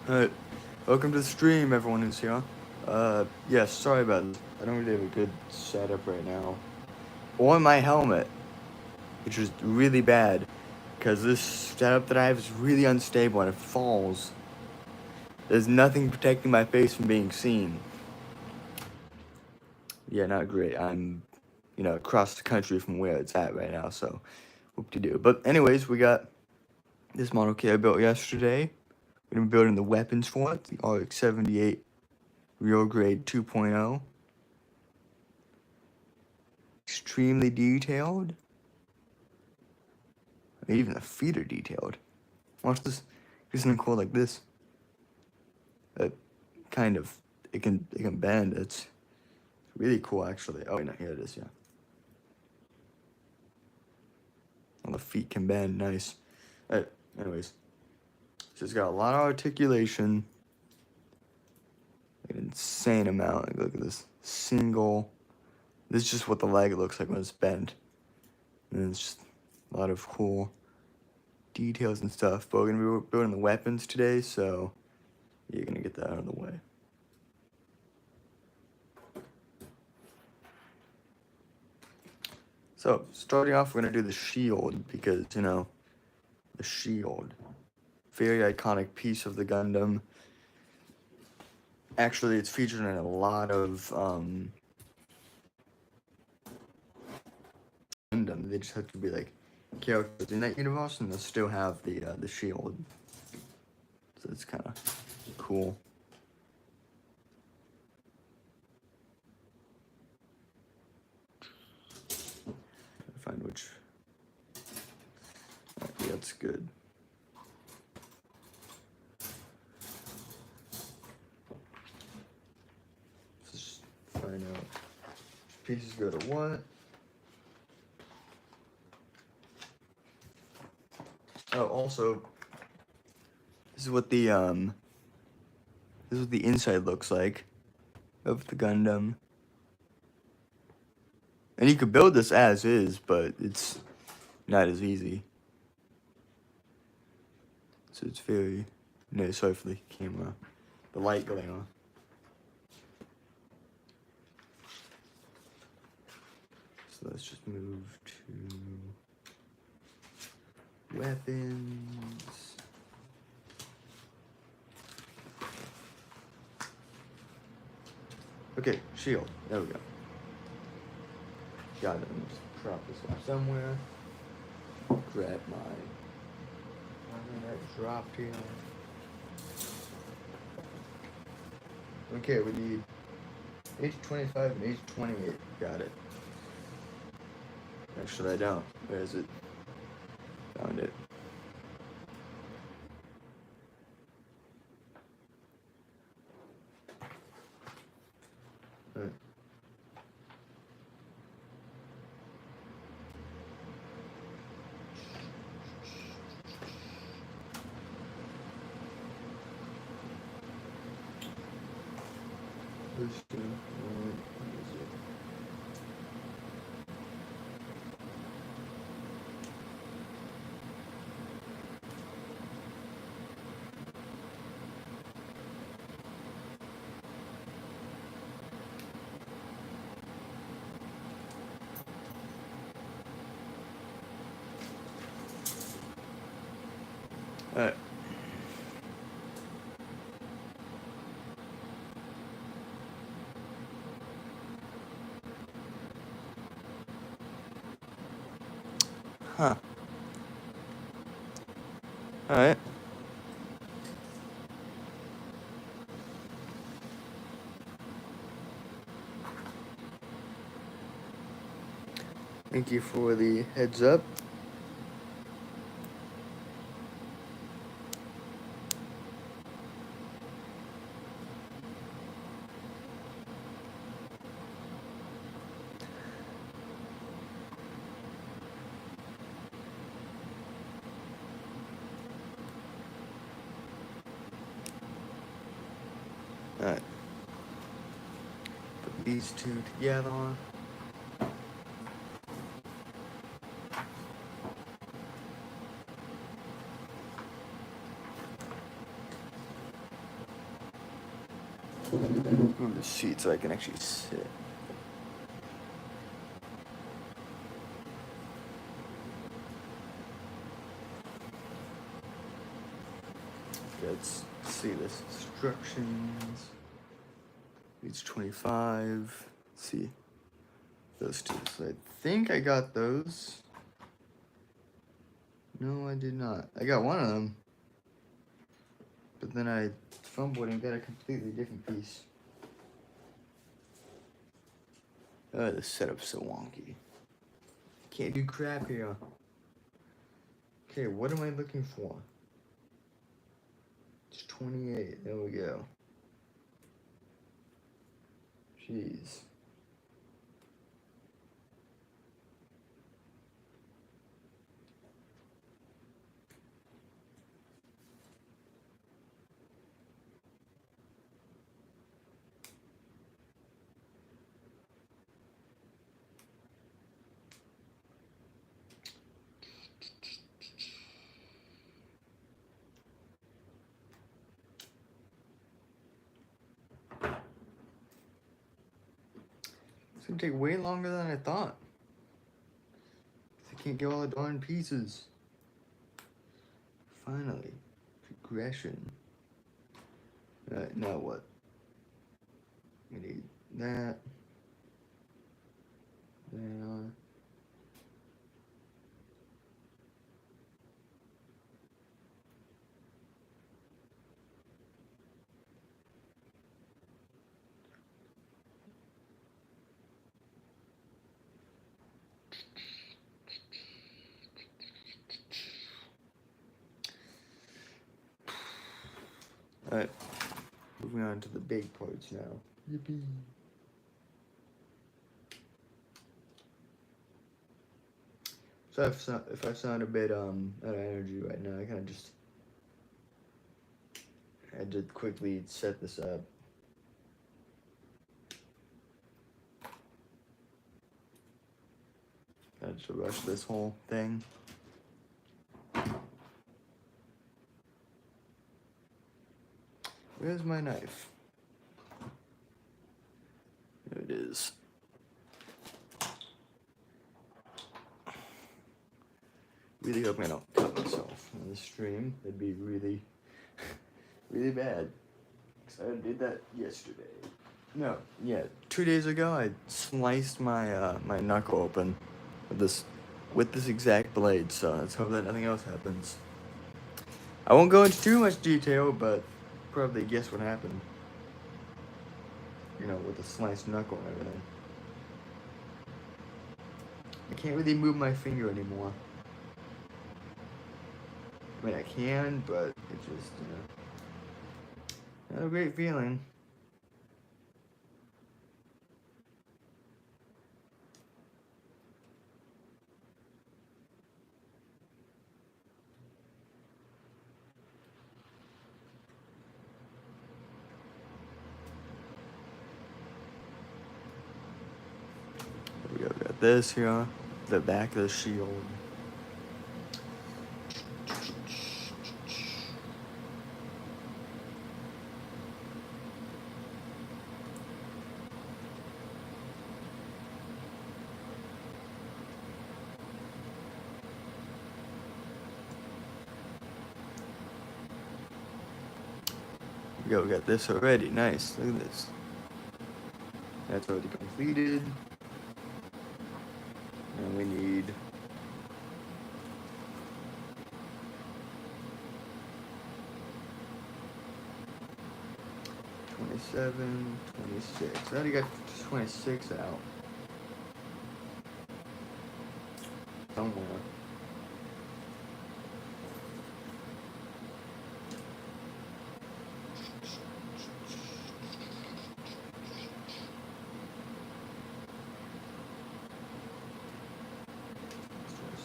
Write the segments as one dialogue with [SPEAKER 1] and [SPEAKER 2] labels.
[SPEAKER 1] Alright, welcome to the stream, everyone who's here. Yeah, sorry about this. I don't really have a good setup right now. Or my helmet, which is really bad, because this setup that I have is really unstable and it falls. There's nothing protecting my face from being seen. Yeah, not great. I'm, across the country from where it's at right now, so whoop-de-doo. But anyways, we got this model kit I built yesterday. We're gonna be building the weapons for it, the RX-78 Real Grade 2.0. Extremely detailed. Even the feet are detailed. Watch this. Here's something cool like this. Kind of, it can bend. It's really cool actually. Oh, no, here it is. Yeah. All the feet can bend. Nice. Anyways, so it's got a lot of articulation. Like an insane amount. Like, look at this single. This is just what the leg looks like when it's bent. And it's just a lot of cool details and stuff. But we're gonna be building the weapons today, so you're gonna get that out of the way. So, starting off, we're gonna do the shield, because, the shield. Very iconic piece of the Gundam. Actually, it's featured in a lot of, Gundam. They just have to be, like, characters in that universe, and they'll still have the shield. So it's kind of cool. Find which. Yeah, that's good. Just find out which pieces go to what. Oh, also, this is what the inside looks like of the Gundam. And you could build this as is, but it's not as easy. So it's very... No, sorry for the camera. The light going on. So let's just move to... weapons. Okay, shield. There we go. Got it. Let me just prop this up somewhere. Grab my... that dropped here. Okay, we need H25 and H28. Got it. Actually, I don't. Where is it? Found it. Alright. Alright. Huh. Alright. Thank you for the heads up. Alright. Put these two together. Move the seat so I can actually sit. Let's see this instructions. Page 25. Let's see those two. So I think I got those. No, I did not. I got one of them, but then I fumbled and got a completely different piece. Oh, the setup's so wonky. Can't do crap here. Okay, what am I looking for? It's 28. There we go. Jeez. It's gonna take way longer than I thought. I can't get all the darn pieces. Finally, progression. Alright, now what? We need that. There. Alright, moving on to the big parts now. Yippee. So if I sound a bit out of energy right now, I kind of just had to quickly set this up. Got to rush this whole thing. Where's my knife? There it is. Really hoping I don't cut myself on the stream. That'd be really, really bad. Because I did that yesterday. No, yeah, 2 days ago I sliced my my knuckle open with this exact blade. So let's hope that nothing else happens. I won't go into too much detail, but probably guess what happened. You know, with the sliced knuckle and everything. I can't really move my finger anymore. I mean, I can, but it just, you know, not a great feeling. There we go, got this here, the back of the shield. There we go, we got this already, nice, look at this. That's already completed. And we need $27, $26. I already got 26 out. Somewhere.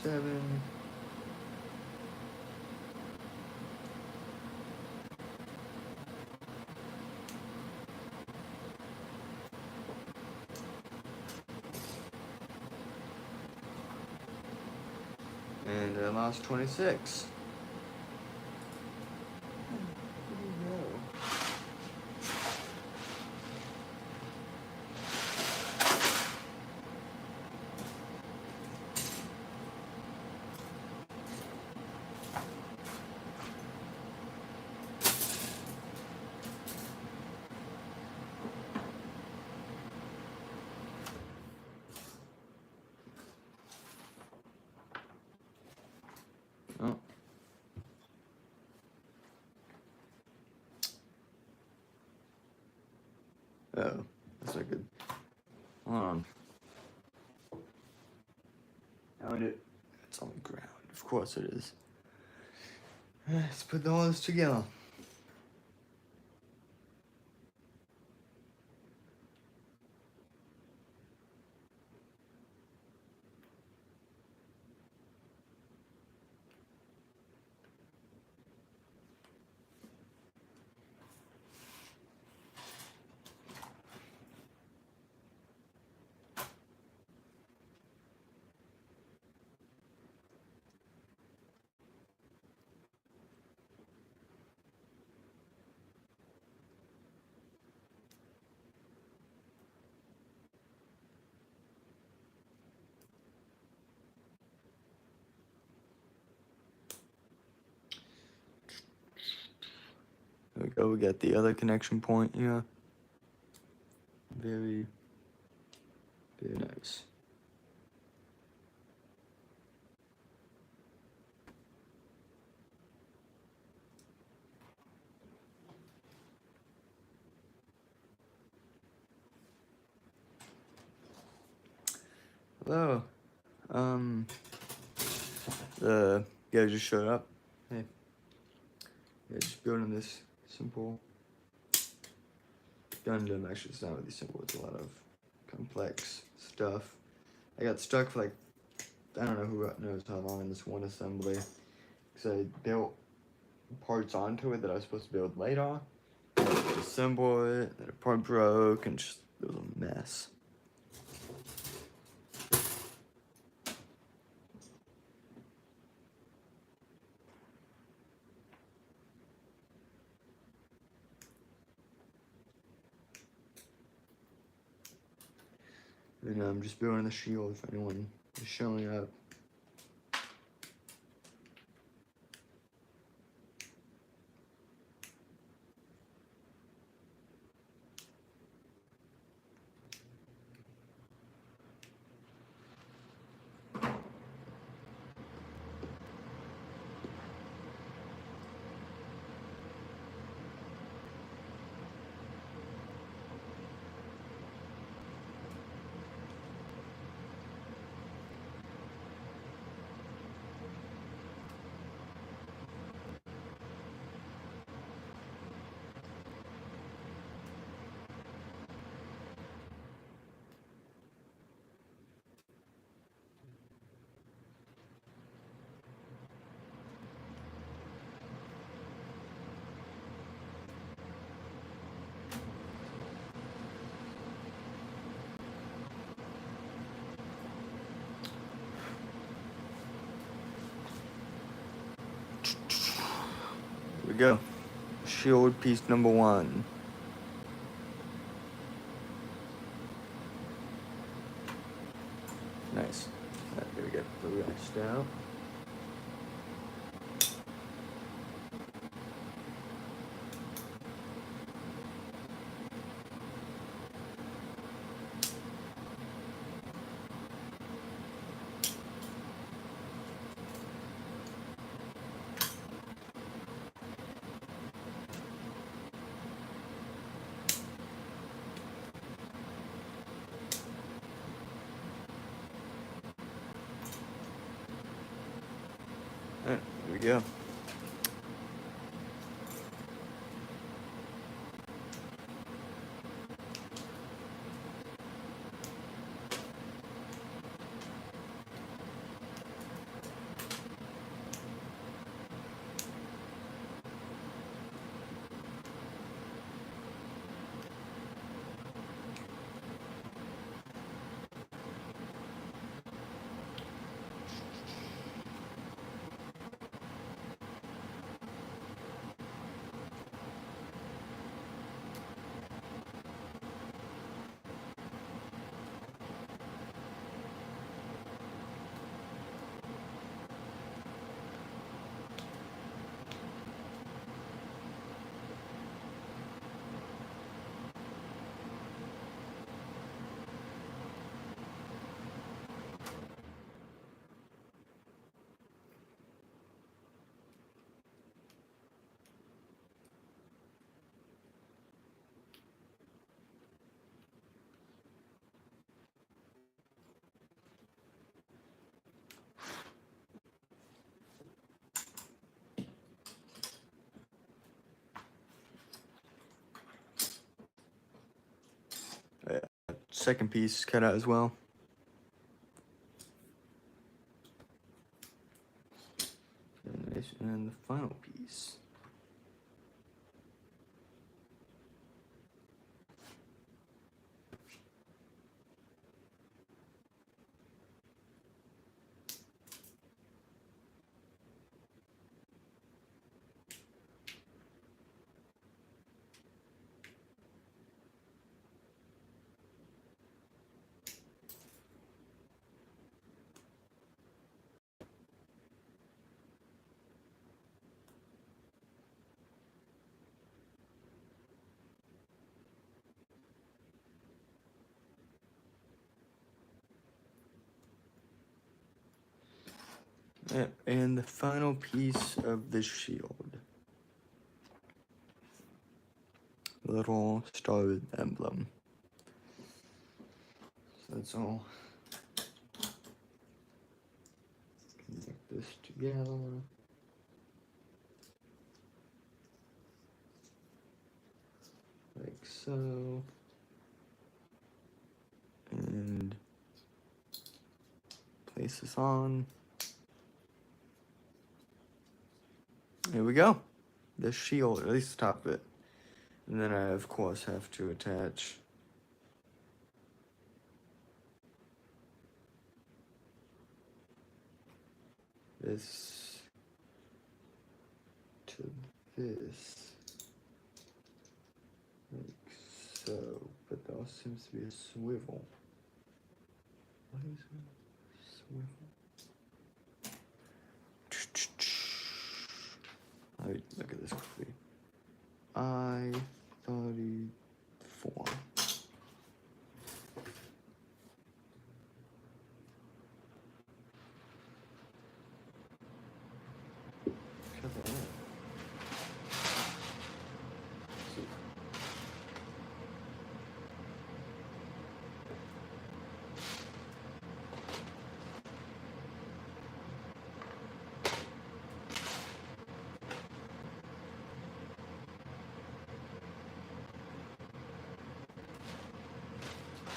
[SPEAKER 1] Seven. And I lost 26. Oh, that's not good. Hold on. Found it. It's on the ground. Of course it is. Let's put all this together. There we go. We got the other connection point here. Very, very nice. Hello. The guy just showed up. Hey. Yeah, just building this simple Gundam. Actually, it's not really simple. It's a lot of complex stuff. I got stuck for like, I don't know who knows how long in this one assembly. Because I built parts onto it that I was supposed to build later. I had to assemble it, and a part broke, and just, it was a mess. And I'm just building the shield if anyone is showing up. Here we go. Shield piece number 1. Nice. Alright, there we go. The rest out. Alright, here we go. second piece cut out as well. And then the final piece. Yep, and the final piece of the shield. Little star emblem. So that's all. Connect this together. Like so. And place this on. Here we go. The shield, at least the top of it. And then I, of course, have to attach this to this. Like so. But there also seems to be a swivel. What is a swivel? Let me look at this quickly. I-34. Shut that up.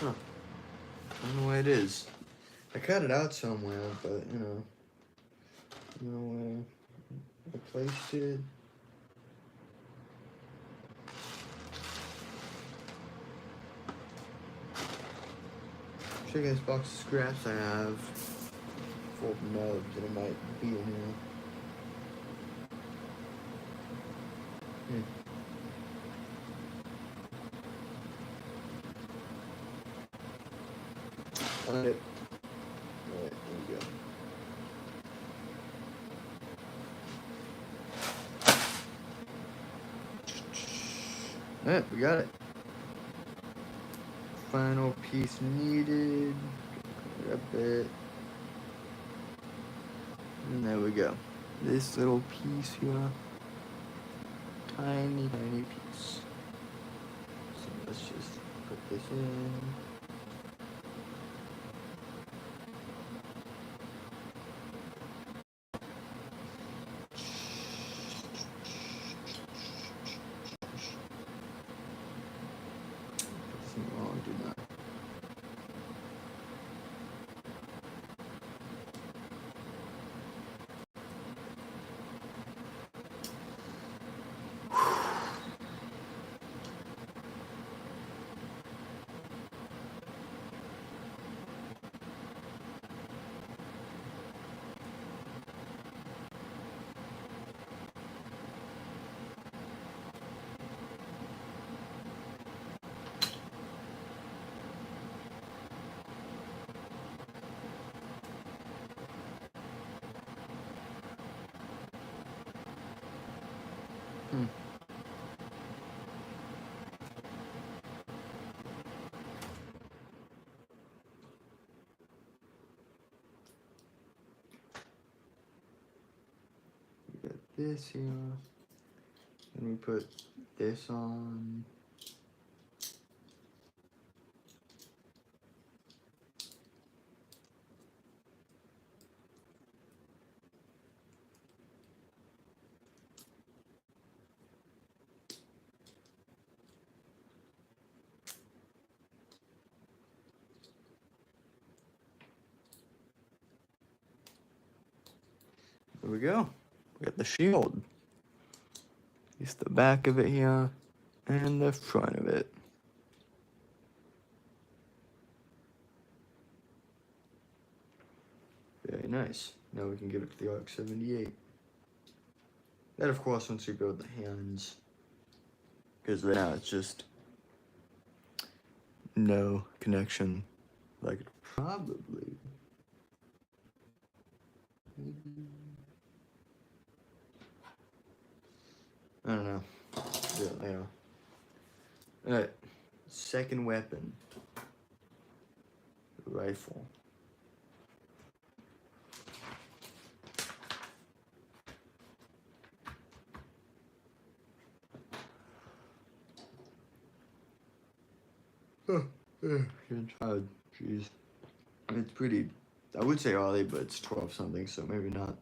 [SPEAKER 1] Huh. I don't know where it is. I cut it out somewhere, but you know where I placed it. Check this box of scraps I have full of nubs that it might be in here. Found it. Alright, there we go. Alright, we got it. Final piece needed. Grab it. And there we go. This little piece here. Tiny, tiny piece. So let's just put this in. Do not. We got this here. And we put this on. we go. We got the shield. It's the back of it here and the front of it. Very nice. Now we can give it to the RX-78. That, of course, once we build the hands, because right now it's just no connection, like it probably. I don't know. Yeah. Alright. Second weapon. Rifle. Getting tired. Jeez. It's pretty. I would say early, but it's 12 something, so maybe not.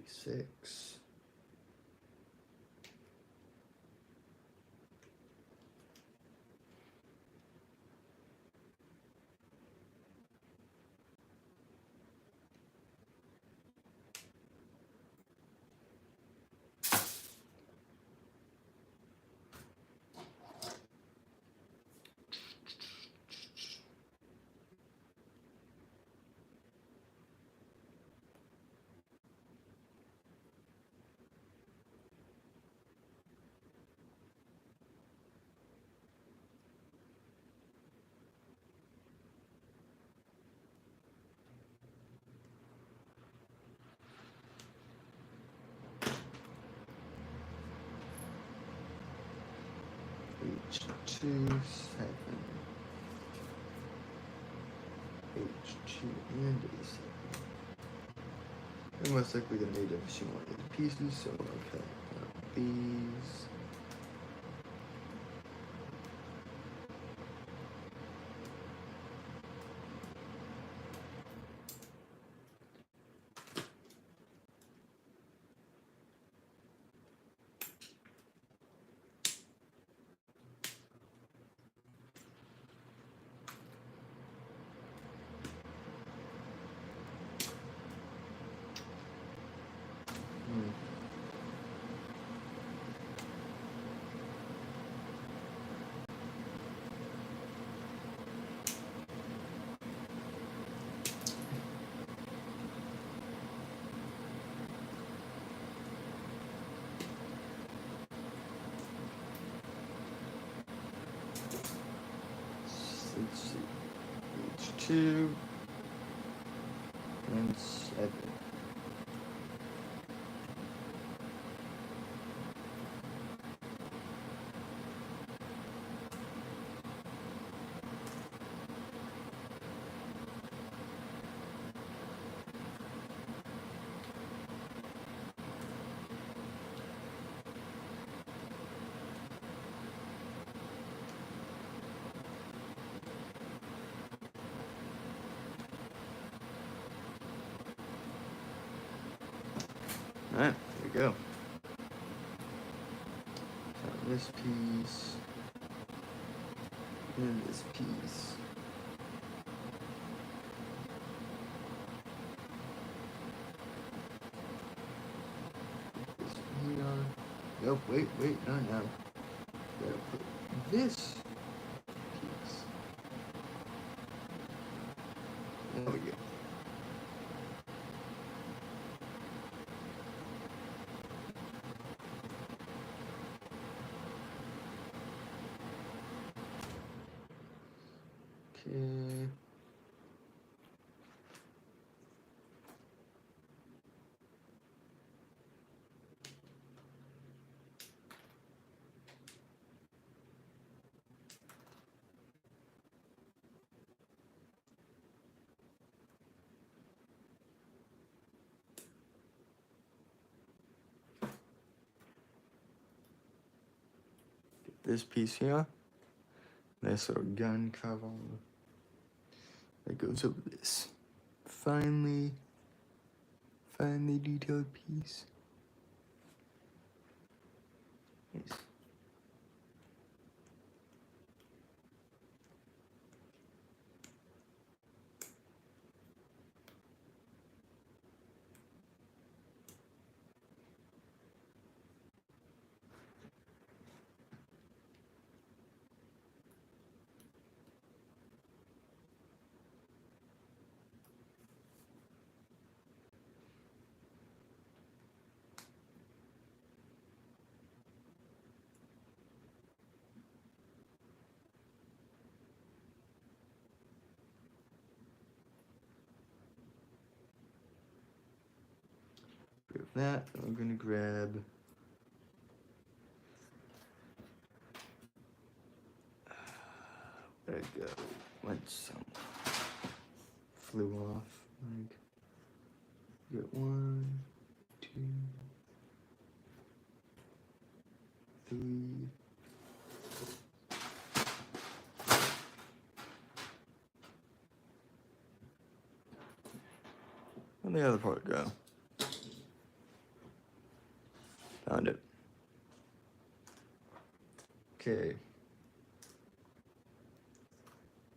[SPEAKER 1] Six. H2 7. H2 and A7. I'm most likely gonna need every single one of these pieces, so okay. These. Let's see. H2 and 7. Alright, there we go. So this piece and this piece. This here. Nope, wait, not now. Gotta put this piece. There we go. Okay. Get this piece here. Nice little gun cover that goes over this. Finely detailed piece. Nice. that. I'm gonna grab. Where'd it go? Went some. Flew off. Like, get 1, 2, 3. Where'd the other part go? Found it. Okay.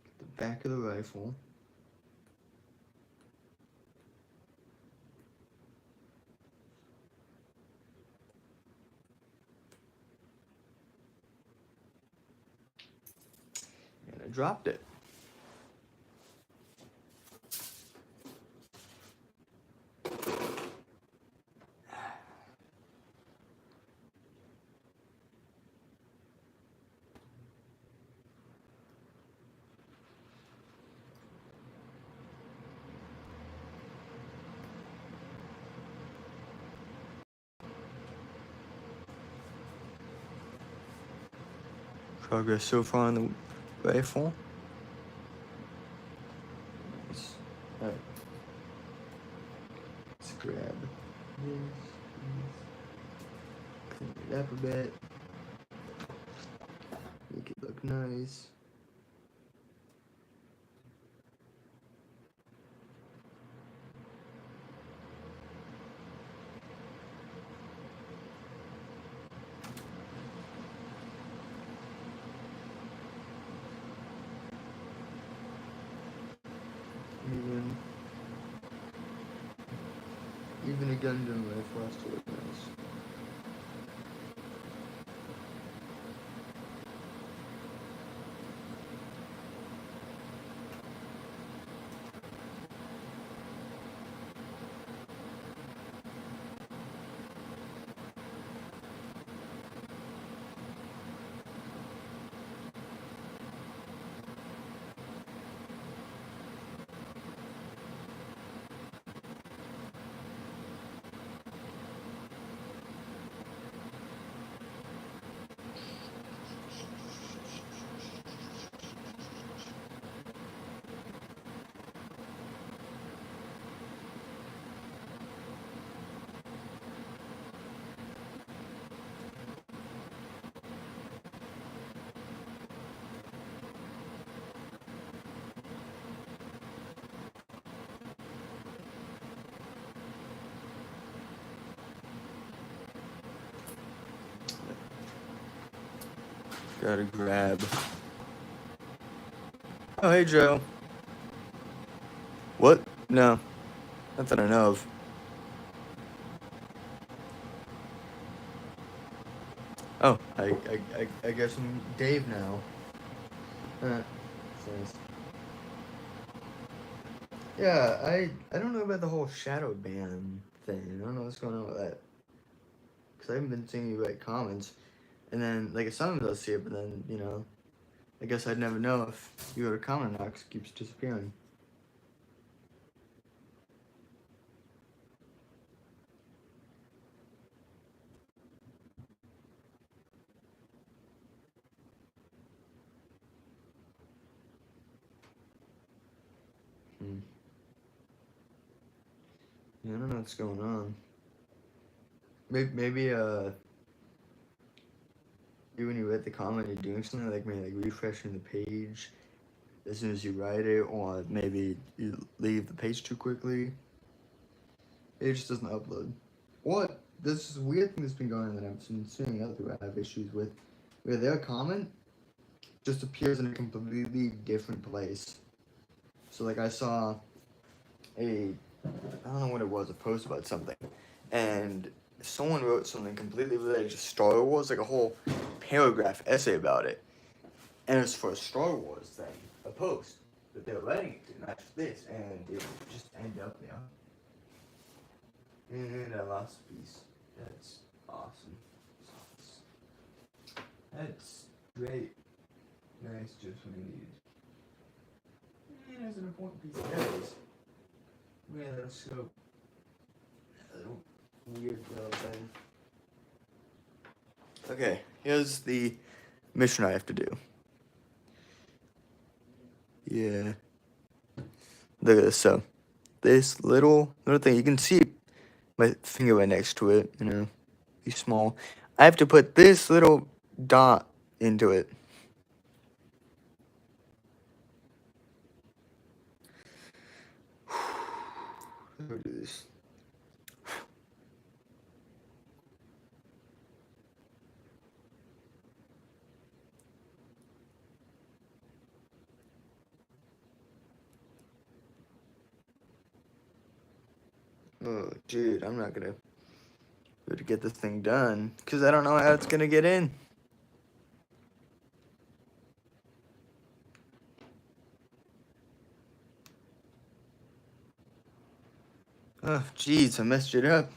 [SPEAKER 1] Get the back of the rifle. And I dropped it. Progress so far on the rifle. Nice. Alright. Let's grab this. Clean it up a bit. Make it look nice. Even a Gundam rifle has to look nice. Gotta grab. Oh, hey, Joe. What? No. Not that I know of. Oh, I guess I'm Dave now. Nice. Yeah, I don't know about the whole shadow ban thing. I don't know what's going on with that. Because I haven't been seeing you write comments. And then, like, sometimes I'll see it, but then, you know, I guess I'd never know if you wrote a comment or not because it keeps disappearing. Yeah, I don't know what's going on. Maybe when you read the comment, you're doing something like maybe like refreshing the page as soon as you write it, or maybe you leave the page too quickly. It just doesn't upload. What? This weird thing that's been going on that I've been seeing other people have issues with, where their comment just appears in a completely different place. So like I saw I don't know what it was, a post about something, and someone wrote something completely related to Star Wars, like a whole paragraph essay about it, and it's for a Star Wars thing, a post that they're writing it to, not just this, and it just ended up there. And I lost a piece. That's awesome. That's great. Nice, just what I needed. And there's an important piece. There it is. Yeah, let's go. weird little thing. Okay, here's the mission I have to do. Yeah. Look at this. So, this little thing, you can see my finger right next to it, you know, be small. I have to put this little dot into it. Let me do this. Oh, dude, I'm not gonna be able to get this thing done because I don't know how it's gonna get in. Oh, jeez, I messed it up.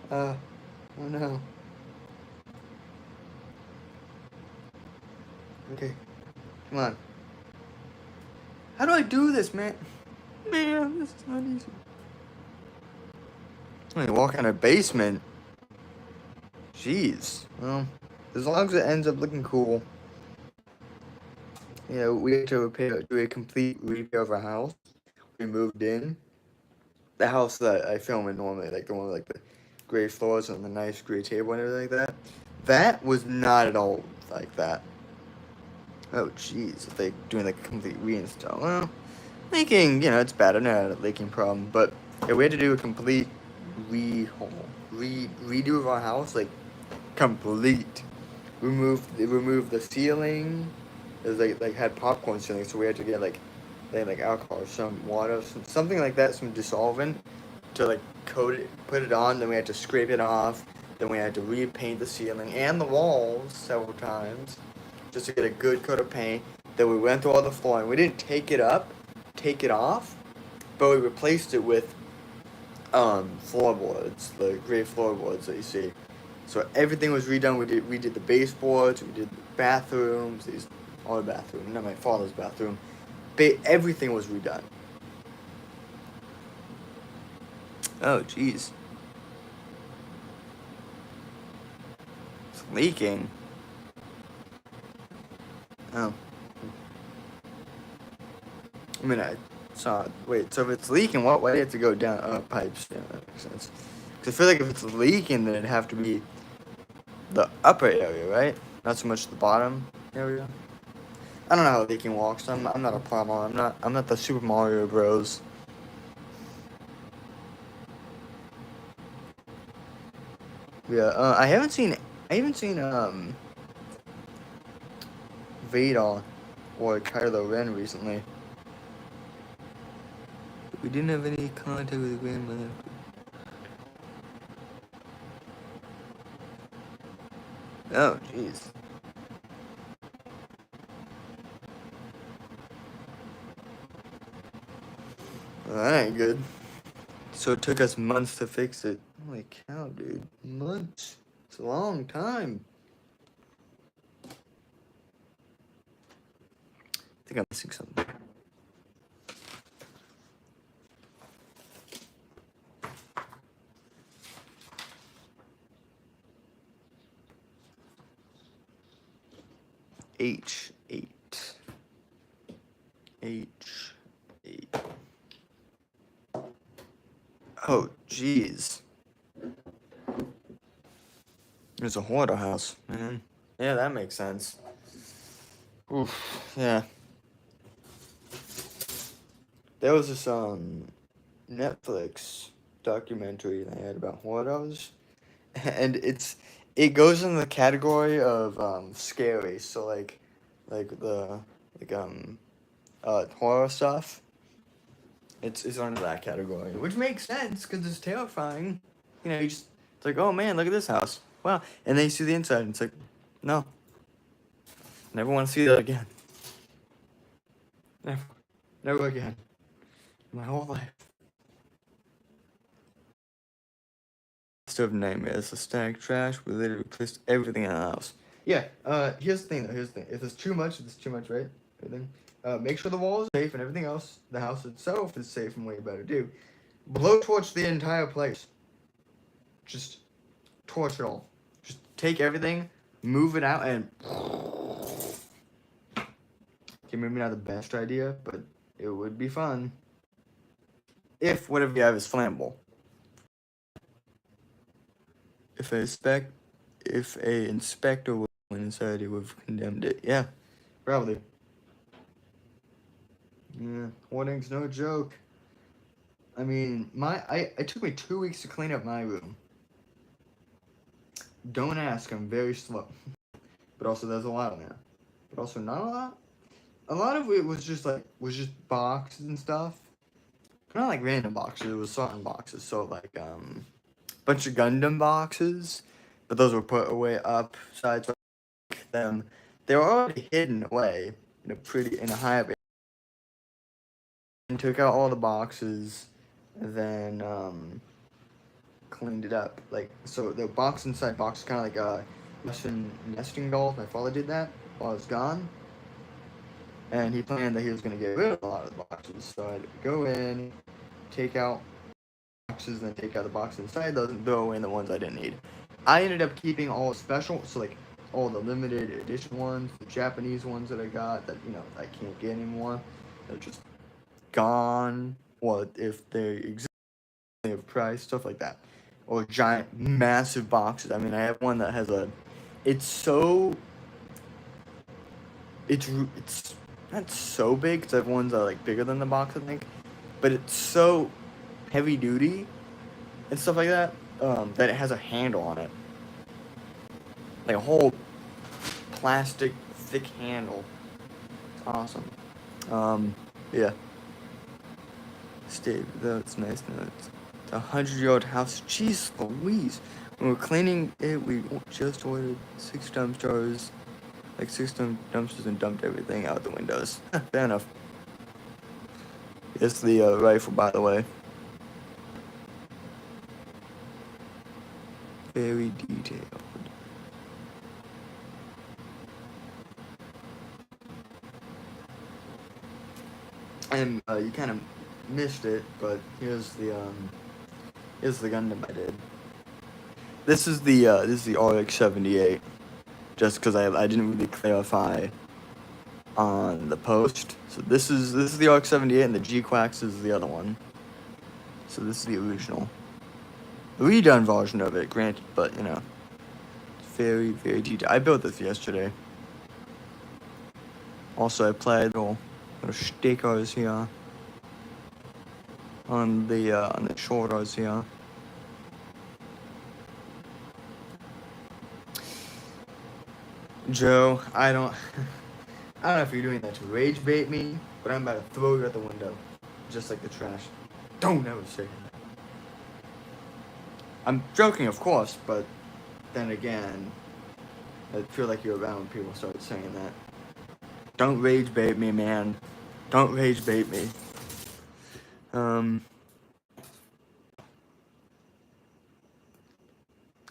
[SPEAKER 1] Oh no. Okay, come on. How do I do this, man? Man, this is not easy. I mean, walk in a basement. Jeez. Well, as long as it ends up looking cool. Yeah, we had to do a complete repair of our house. We moved in. The house that I film in normally, like the one with like the gray floors and the nice gray table and everything like that. That was not at all like that. Oh, jeez. Like doing like a complete reinstall. Well, leaking, you know, it's bad. I know I had a leaking problem, but yeah, we had to do a complete redo of our house, like complete. Removed the ceiling. It was like had popcorn ceiling, so we had to get like alcohol or some water, something like that, some dissolvent to like coat it, put it on. Then we had to scrape it off. Then we had to repaint the ceiling and the walls several times just to get a good coat of paint. Then we went through all the flooring. We didn't take it off, but we replaced it with floorboards, the gray floorboards that you see. So everything was redone. We did the baseboards, we did the bathrooms, all the bathrooms, not my father's bathroom. Everything was redone. Oh, jeez. It's leaking. Oh. I mean, I saw it. Wait, so if it's leaking, why do you have to go down? Oh, pipes. Yeah, that makes sense. Because I feel like if it's leaking, then it'd have to be the upper area, right? Not so much the bottom area. I don't know how leaking works. I'm not a plumber. I'm not the Super Mario Bros. Yeah, I haven't seen Vader or Kylo Ren recently. We didn't have any contact with the grandmother. Oh, jeez. Well, that ain't good. So it took us months to fix it. Holy cow, dude. Months. It's a long time. I think I'm missing something. H8. H8. Oh, jeez. There's a hoarder house, man. Yeah, that makes sense. Oof, yeah. There was this Netflix documentary they had about hoarders, and it goes in the category of scary. So like the like horror stuff. It's under that category, which makes sense because it's terrifying. You know, it's like, oh man, look at this house. Wow, and then you see the inside, and it's like, no, never want to see that again. Never again. My whole life. Of nightmares, the stack trash. We literally replaced everything in the house. Yeah. Here's the thing though. Here's the thing. If it's too much, it's too much, right? Everything. Make sure the wall is safe and everything else. The house itself is safe and what you better do. blowtorch the entire place. Just torch it all. Just take everything, move it out, and okay, maybe not the best idea, but it would be fun if whatever you have is flammable. If a inspector went inside, he would have condemned it. Yeah, probably. Yeah, hoarding's no joke. I mean, it took me 2 weeks to clean up my room. Don't ask, I'm very slow. But also, there's a lot in there. But also, not a lot. A lot of it was just boxes and stuff. Not like random boxes, it was sorting boxes. So, like, bunch of Gundam boxes. But those were put away upside, so them. They were already hidden away in a high up area. And took out all the boxes, and then, cleaned it up. Like, so the box inside box is kind of like a Russian nesting dolls. My father did that while I was gone. And he planned that he was going to get rid of a lot of the boxes. So I'd go in, take out boxes, then take out the box inside those and throw away the ones I didn't need. I ended up keeping all special, so like all the limited edition ones, the Japanese ones that I got that, I can't get anymore. They're just gone. Or if they exist, they have price, stuff like that. Or giant, massive boxes. I mean, I have one that has it's not so big, because I have ones that are like bigger than the box, I think. But it's so heavy duty and stuff like that, that it has a handle on it. Like a whole plastic thick handle. It's awesome. Yeah. Steve, that's nice. No, it's a 100-year-old house. Jeez Louise. When we're cleaning it, we just ordered 6 dumpsters. Like 6 dumpsters and dumped everything out the windows. Fair enough. It's the rifle, by the way. Very detailed. And you kind of missed it, but here's the Gundam I did. This is the RX-78. Just because I didn't really clarify on the post. So this is the RX-78 and the G-Quax is the other one. So this is the original. The redone version of it, granted, but it's very, very detailed. I built this yesterday. Also, I applied little stickers here on the shoulders here. Joe, I don't know if you're doing that to rage bait me, but I'm about to throw you out the window, just like the trash. Don't ever say that. I'm joking, of course, but then again, I feel like you're around when people start saying that. Don't rage bait me, man. Don't rage bait me.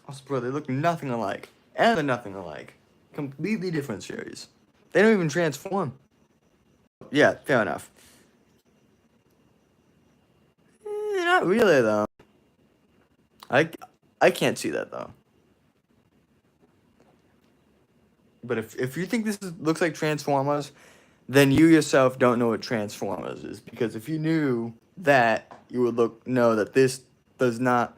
[SPEAKER 1] Also, bro, they look nothing alike. And they're nothing alike. Completely different series. They don't even transform. Yeah, fair enough. Not really, though. I can't see that, though. But if you think this looks like Transformers, then you yourself don't know what Transformers is. Because if you knew that, you would know that this does not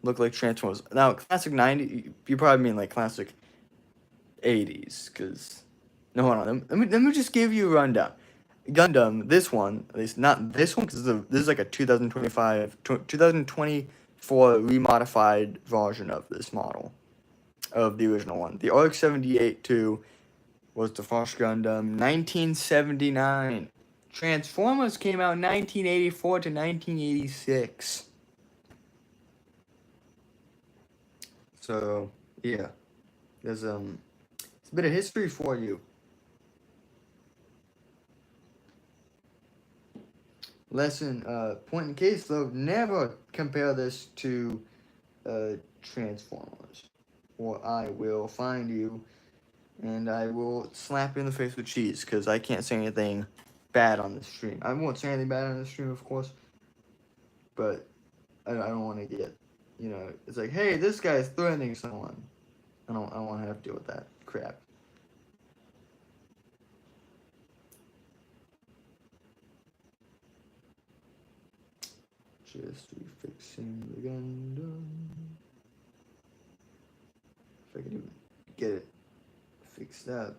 [SPEAKER 1] look like Transformers. Now, classic 90s, you probably mean like classic 80s. Because, no, hold on. Let me just give you a rundown. Gundam, this one, at least not this one, because this is like a 2024 remodified version of this model, of the original one. The RX-78-2 was the first Gundam, 1979. Transformers came out 1984 to 1986. So, yeah. There's it's a bit of history for you. Lesson, point in case though, never compare this to Transformers, or I will find you and I will slap you in the face with cheese, because I can't say anything bad on the stream. I won't say anything bad on the stream, of course, but don't want to get, you know, it's like, hey, this guy's threatening someone. I don't want to have to deal with that crap. Just refixing the Gundam. If I could even get it fixed up.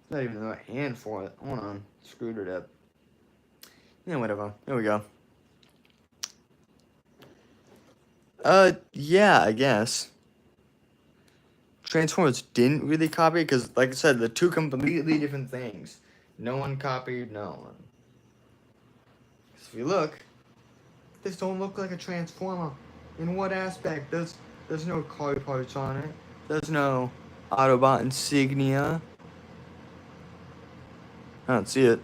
[SPEAKER 1] It's not even the right hand for it. Hold on. Screwed it up. Yeah, whatever. There we go. Yeah, I guess. Transformers didn't really copy it because, like I said, they're two completely different things. No one copied no one. If you look, this don't look like a Transformer. In what aspect? There's no car parts on it. There's no Autobot insignia. I don't see it.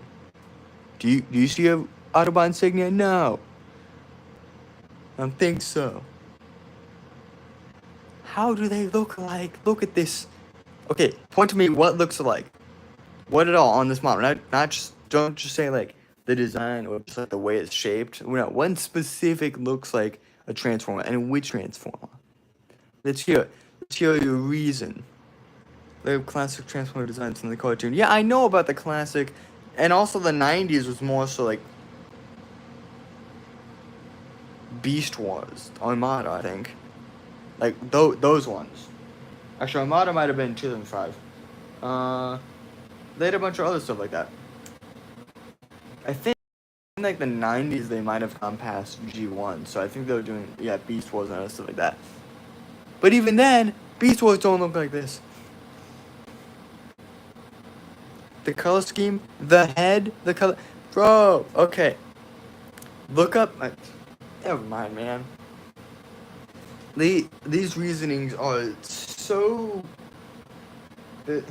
[SPEAKER 1] Do you see a Autobot insignia? No. I don't think so. How do they look like? Look at this. Okay, point to me what looks like. What at all on this model? Not just, don't just say like the design or just like the way it's shaped. No, one specific looks like a Transformer, and which Transformer? Let's hear your reason. They have classic Transformer designs in the cartoon. Yeah, I know about the classic, and also the 90s was more so like Beast Wars, Armada, I think. Like those ones. Actually, Armada might have been 2005. They had a bunch of other stuff like that. I think in like the 90s they might have gone past G1, so I think they were doing Beast Wars and other stuff like that. But even then, Beast Wars don't look like this. The color scheme, the head, the color, bro. Okay, look up. Never mind, man. These reasonings are so. They're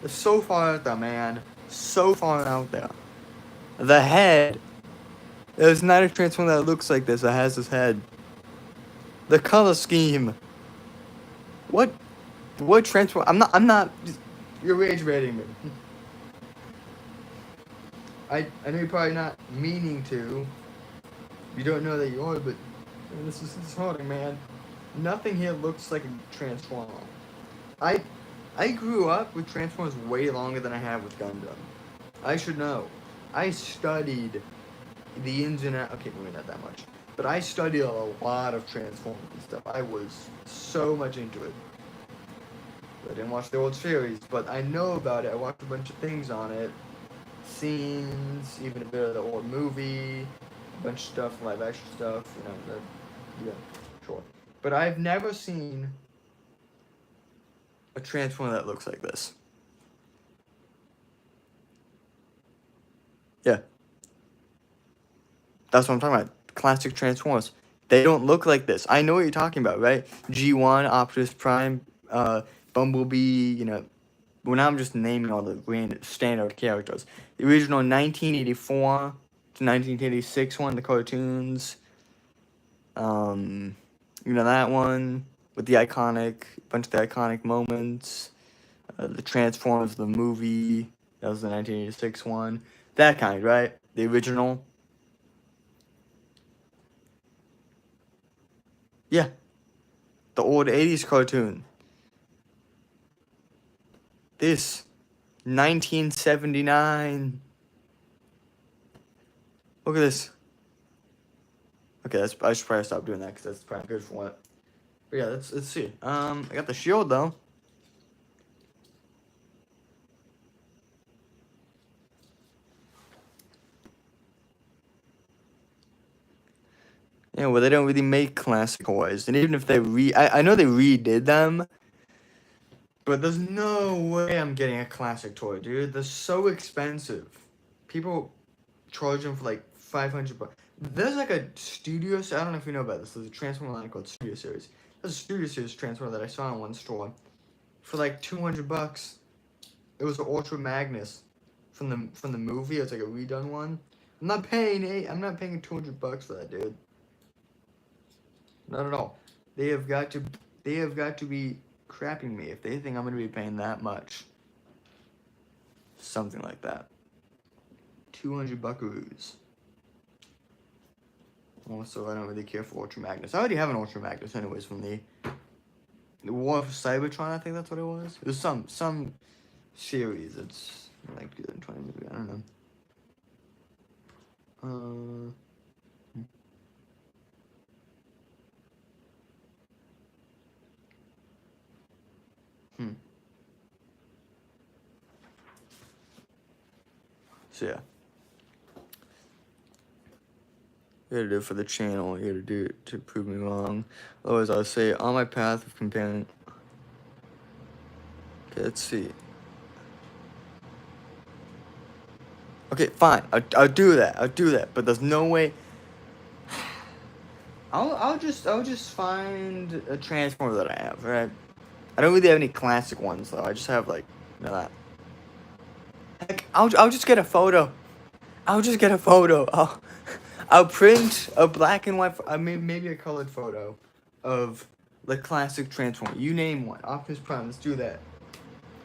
[SPEAKER 1] so far out there, man. So far out there. The head. There's not a Transformer that looks like this that has this head. The color scheme. What Transformer? I'm not. You're rage baiting me. I know you're probably not meaning to. You don't know that you are, but man, this is hurting, man. Nothing here looks like a Transformer. I grew up with Transformers way longer than I have with Gundam. I should know. I studied the ins and outs. Okay, maybe not that much. But I studied a lot of Transformers and stuff. I was so much into it. I didn't watch the old series, but I know about it. I watched a bunch of things on it. Scenes, even a bit of the old movie, a bunch of stuff, live action stuff, yeah, sure. But I've never seen a Transformer that looks like this. Yeah. That's what I'm talking about. Classic Transformers. They don't look like this. I know what you're talking about, right? G1, Optimus Prime, Bumblebee, well, now I'm just naming all the standard characters. The original 1984 to 1986 one, the cartoons. That one with the bunch of the iconic moments. The Transformers, the movie. That was the 1986 one. That kind, right? The original. Yeah. The old 80s cartoon. This. 1979. Look at this. Okay, I should probably stop doing that because that's probably good for what. But yeah, let's see. I got the shield though. Yeah, well, they don't really make classic toys, and even if they I know they redid them, but there's no way I'm getting a classic toy, dude. They're so expensive. People charge them for like $500. There's like a Studio. I don't know if you know about this. There's a Transformer line called Studio Series. There's a Studio Series Transformer that I saw in one store for like $200. It was the Ultra Magnus from the movie. It's like a redone one. I'm not paying $200 for that, dude. Not at all. They have got to be crapping me if they think I'm gonna be paying that much. Something like that. 200 buckaroos. Also, I don't really care for Ultra Magnus. I already have an Ultra Magnus anyways from the War of Cybertron, I think that's what it was. It was some series. It's like 2020 maybe, I don't know. So yeah. You gotta do it for the channel. You gotta do it to prove me wrong. Otherwise, I'll say on my path of comparing. Okay, let's see. Okay, fine. I'll do that. I'll do that. But there's no way. I'll just find a transformer that I have. Right. I don't really have any classic ones though. I just have like that. Heck, I'll just get a photo. I'll just get a photo. I'll print a black and white. Maybe a colored photo of the classic transformer. You name one. Optimus Prime. Let's do that.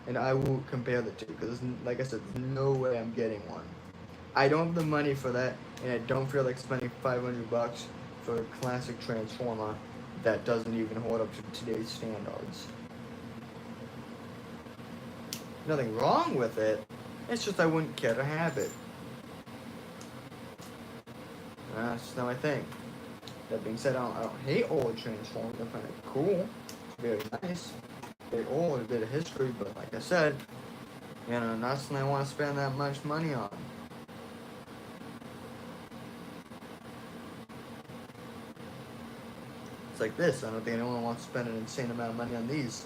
[SPEAKER 1] And I will compare the two because, like I said, there's no way I'm getting one. I don't have the money for that, and I don't feel like spending $500 for a classic transformer that doesn't even hold up to today's standards. Nothing wrong with it. It's just I wouldn't care to have it. That's just not my thing. That being said, I don't hate old transformers. I find it cool. It's very nice. Very old, a bit of history, but like I said, you know, not something I want to spend that much money on. It's like this. I don't think anyone wants to spend an insane amount of money on these.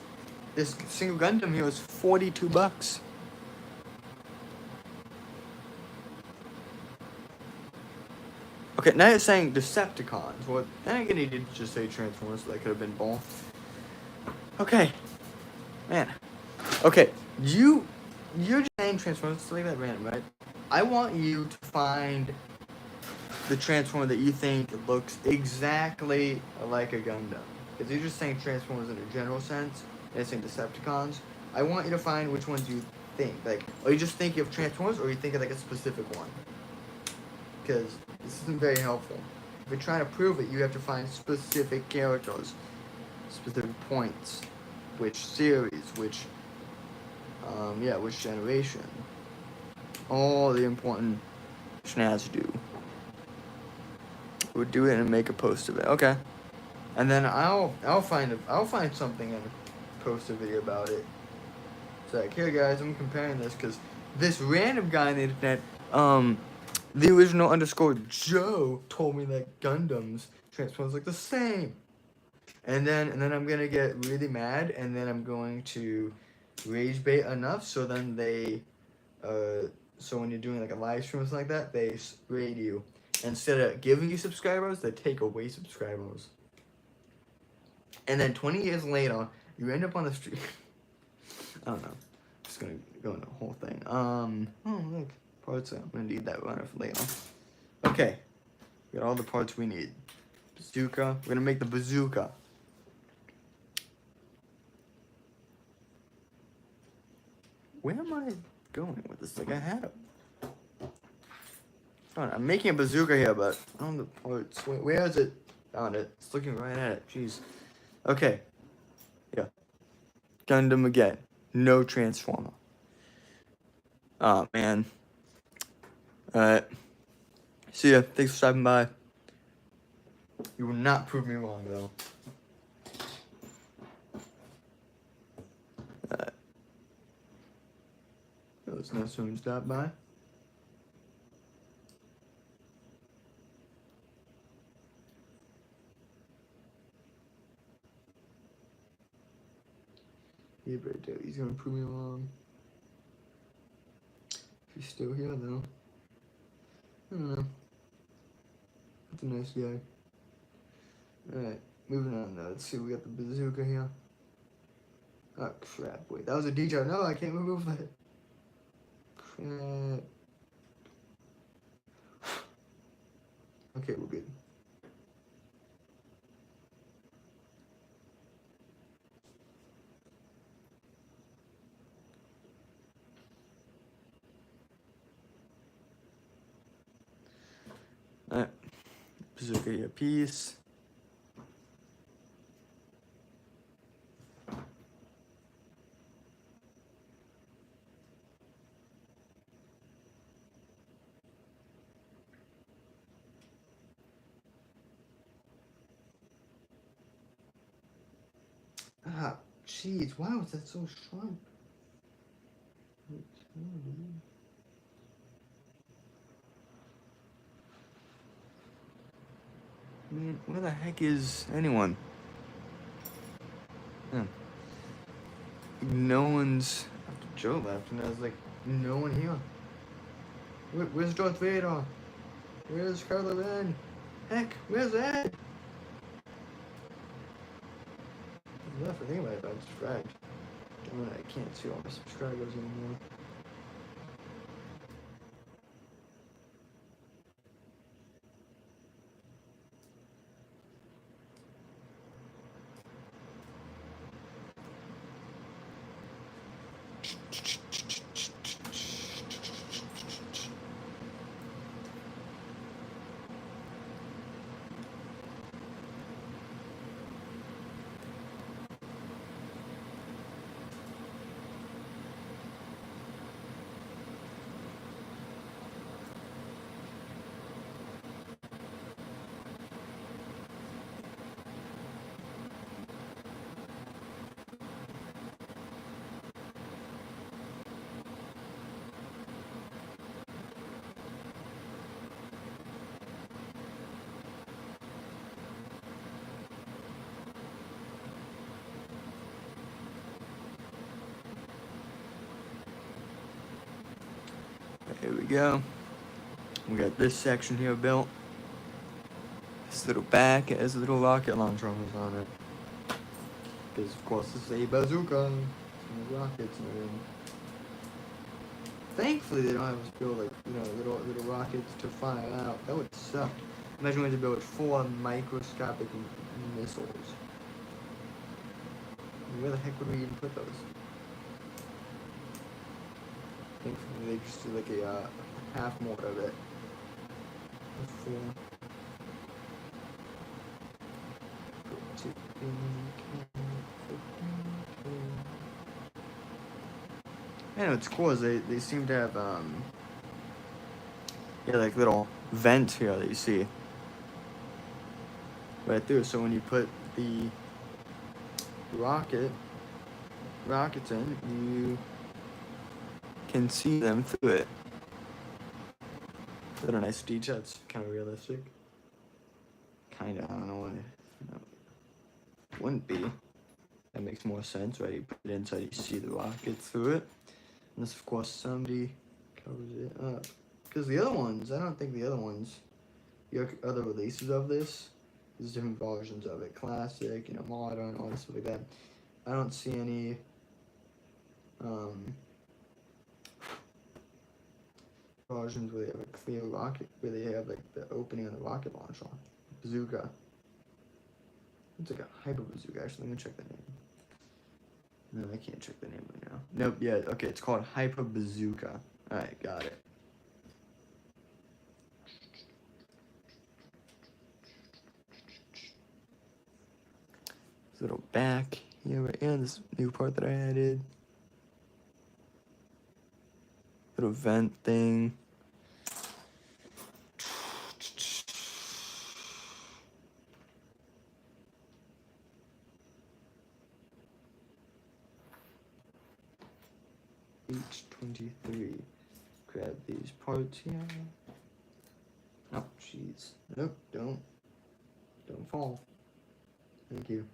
[SPEAKER 1] This single Gundam here was $42. Okay, now you're saying Decepticons. Well, then again, you did just say Transformers, so that could have been both. Okay. Man. Okay, you're just saying Transformers, it's like that random, right? I want you to find the Transformer that you think looks exactly like a Gundam. Because you're just saying Transformers in a general sense, and you're saying Decepticons. I want you to find which ones you think. Like, are you just thinking of Transformers, or you think of like a specific one? Because this isn't very helpful. If you're trying to prove it, you have to find specific characters, specific points, which series, which generation. All the important schnaz do. We'll do it and make a post of it. Okay. And then I'll find something and post a video about it. It's like, here guys, I'm comparing this because this random guy on the internet, the original _ Joe told me that Gundams Transformers look the same. And then I'm gonna get really mad, and then I'm going to rage bait enough so then they so when you're doing like a live stream or something like that, they raid you. Instead of giving you subscribers, they take away subscribers. And then 20 years later, you end up on the street. I don't know. Just gonna go into the whole thing. Oh look, parts. I'm gonna need that runner for later. Okay, we got all the parts we need. Bazooka. We're gonna make the bazooka. Where am I going with this? Like I had a. I'm making a bazooka here, but I don't know the parts. Where is it? Found it. It's looking right at it. Jeez. Okay. Yeah. Gundam again. No Transformer. Oh, man. Alright. See ya. Thanks for stopping by. You will not prove me wrong, though. Alright. That was nice when you stopped by. Yeah, but he's gonna prove me wrong. If he's still here, though. I don't know. That's a nice guy. Alright, moving on though. Let's see, we got the bazooka here. Oh crap, wait, that was a detail. No, I can't move that. Crap. Okay, we're good. Alright. Bazooka earpiece. Ah, jeez, why was that so sharp? Man, where the heck is anyone? Yeah. No one's. After Joe left, and I was like, no one here. Where's Darth Vader? Where's Kylo Ren? Heck, where's Ed? I left. I think I got subscribed. I can't see all my subscribers anymore. Here we go. We got this section here built. This little back has a little rocket launcher on it. Because of course this is a bazooka. It's rockets and everything. Thankfully they don't have us build like, little rockets to fire out. That would suck. Imagine we had to build 4 microscopic missiles. Where the heck would we even put those? Thankfully they just do like a half more of it. 4. Man, what's cool is they seem to have like little vent here that you see right through. So when you put the rockets in, you can see them through it. Is that a nice detail? It's kind of realistic. Kind of, I don't know why. Wouldn't be. That makes more sense, right? You put it inside, you see the rocket through it. Unless, of course, somebody covers it up. Because the other ones, I don't think the other ones, the other releases of this, there's different versions of it. Classic, modern, all this stuff like that. I don't see any versions where they have a clear rocket, where they have like the opening on the rocket launcher. Bazooka. It's like a hyper bazooka, actually. Let me check the name. No, I can't check the name right now. Nope, yeah, okay, it's called Hyper Bazooka. Alright, got it. This little back here, right here, this new part that I added. Little vent thing. H23. Grab these parts here. Oh, jeez. Nope, don't fall. Thank you.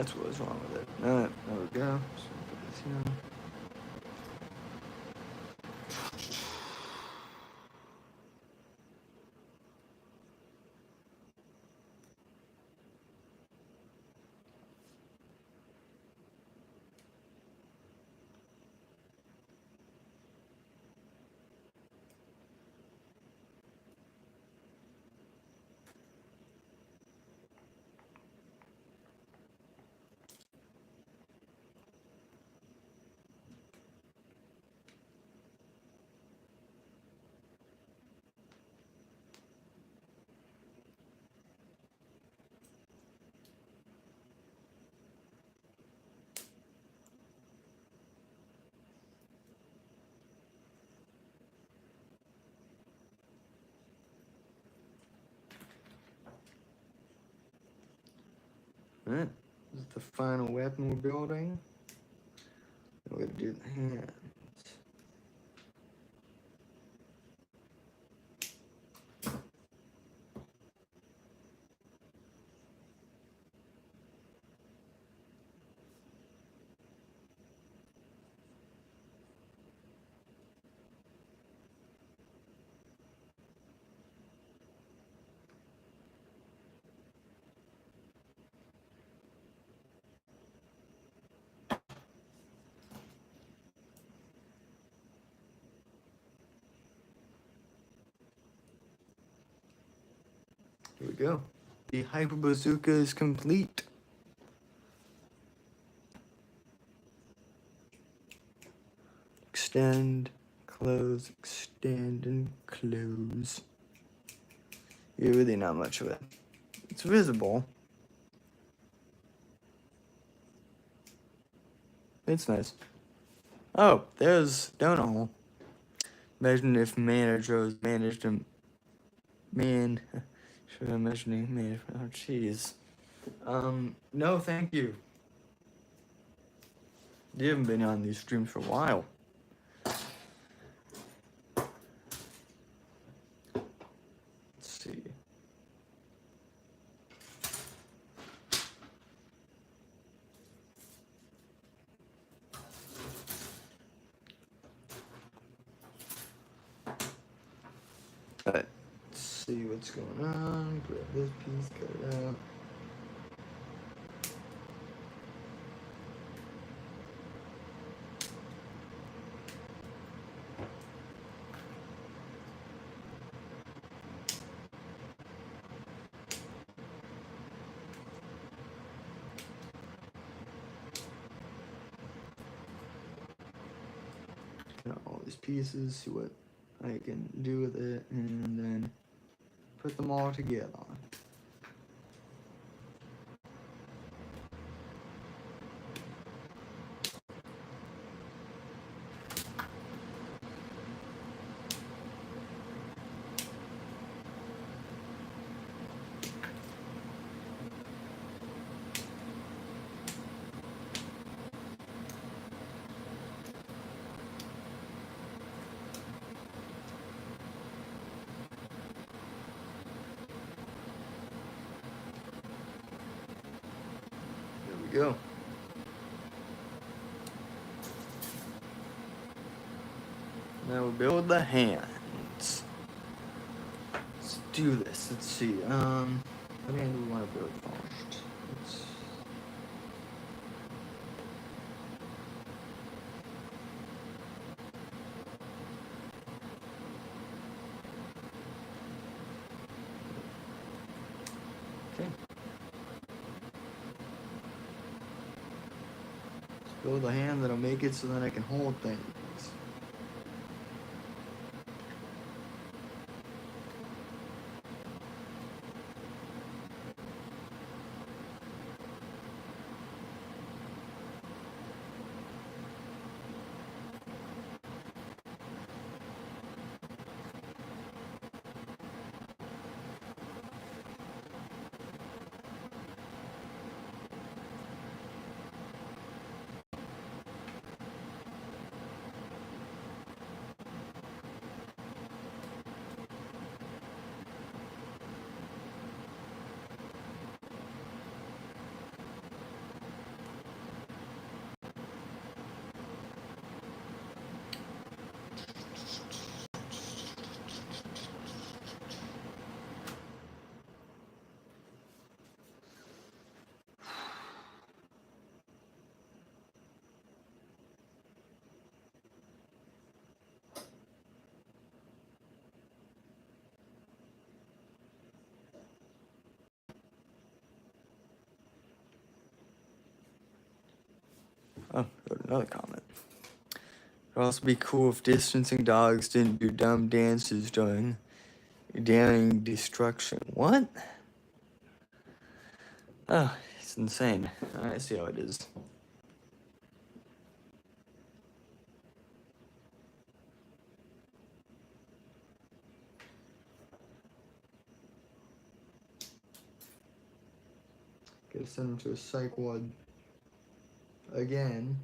[SPEAKER 1] That's what was wrong with it. There we go. So put this here. Alright, this is the final weapon we're building. We're gonna do the hands. Here we go. The Hyper Bazooka is complete. Extend, close, extend, and close. Yeah, really not much of it. It's visible. It's nice. Oh, there's donut hole. Imagine if managers managed to should I mention man? Oh, jeez. No, thank you. You haven't been on these streams for a while. Let's see. Alright, let's see what's going on. Grab this piece, cut it out. Cut out all these pieces, see what I can do with it, and then put them all together. There we go. Now we build the hands. Let's do this. Let's see. What hand do we want to build first? Okay. Let's build a hand that'll make it so that I can hold things. another comment. It'd also be cool if distancing dogs didn't do dumb dances during daring destruction. What? Oh, it's insane. I see how it is. Gotta send him to a psych ward again.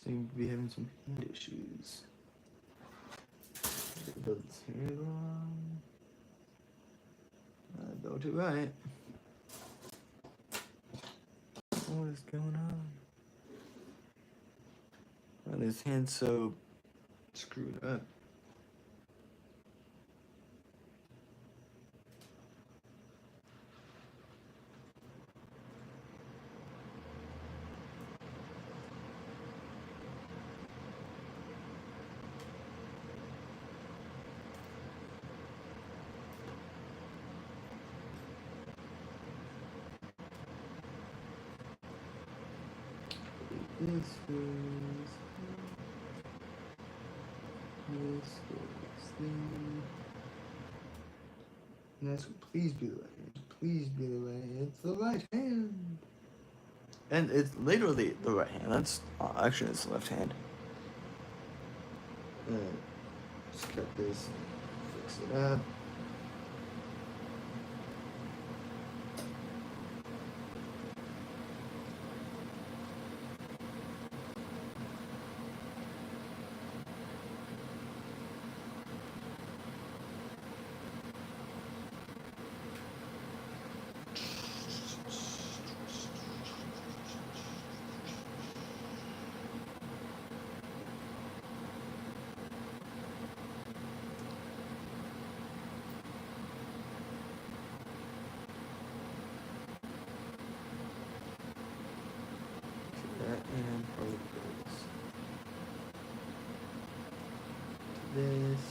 [SPEAKER 1] Seem to be having some hand issues. Don't do right. What is going on? Well, his hand's so screwed up. This is the. That's please be the right hand. Please be the right hand. It's the right hand. And it's literally the right hand. That's actually it's the left hand. Just cut this and fix it up. And probably goes this.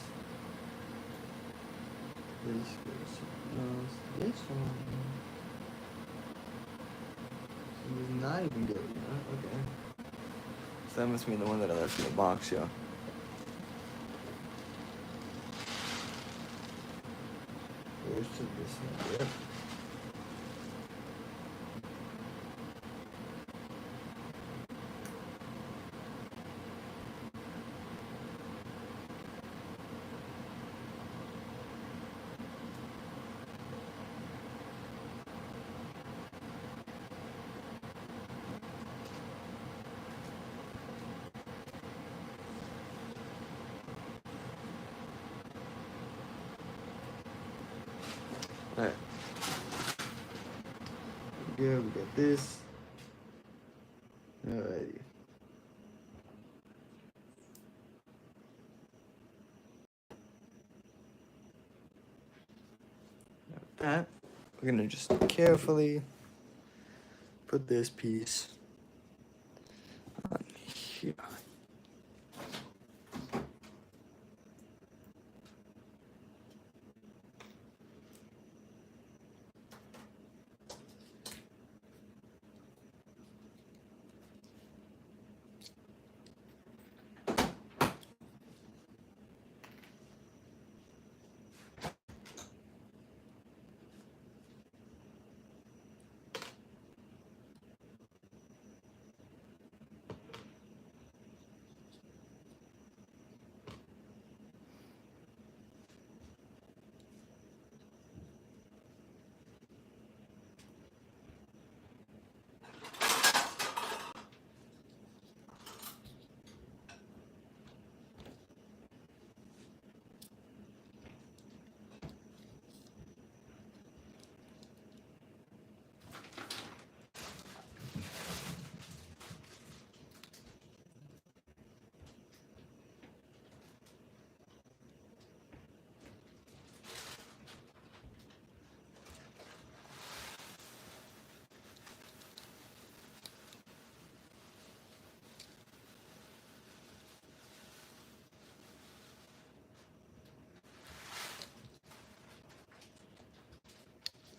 [SPEAKER 1] This goes this one. So it's not even good, huh? Okay. So that must mean the one that I left in the box, yeah. Where's this one? Yep. Alright. Yeah, we got this. Alrighty. Now with that, we're gonna just carefully put this piece on here.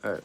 [SPEAKER 1] Alright.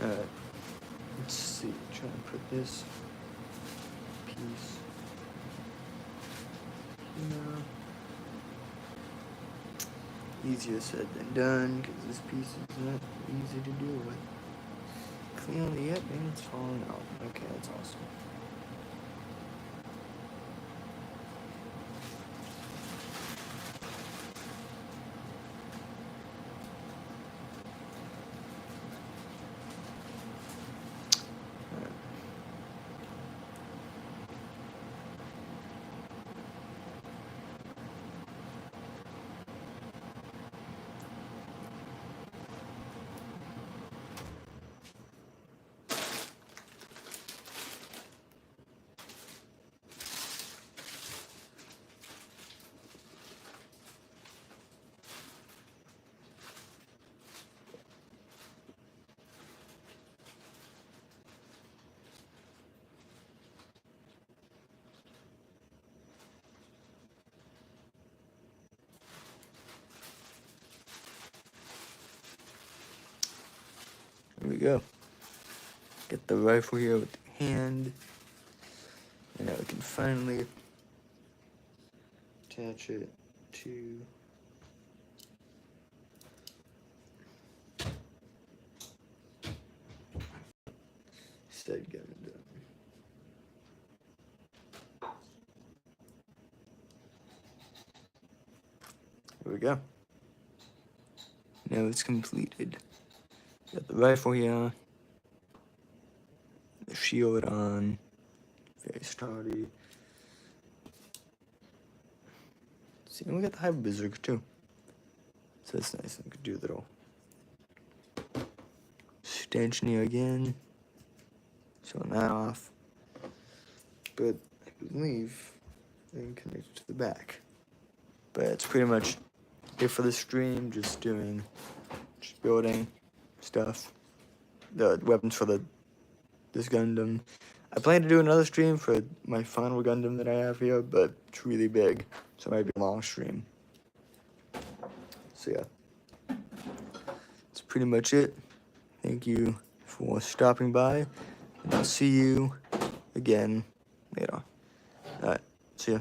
[SPEAKER 1] Alright. Let's see. Try and put this piece here. Easier said than done, because this piece is not easy to deal with. Clearly, yep, and it's falling out. Okay, that's awesome. Here we go. Get the rifle here with the hand. And now we can finally attach it to said gun. Here we go. Now it's completed. Got the rifle here. The shield on. Very sturdy. See, and we got the hybrid berserker too. So that's nice. I could do a little stanchion here again. Showing that off. But I believe they can connect it to the back. But it's pretty much it for the stream, just building stuff. The weapons for this Gundam. I plan to do another stream for my final Gundam that I have here, but it's really big, so it might be a long stream. So yeah. pretty much it. Thank you for stopping by, and I'll see you again later. Alright, see ya.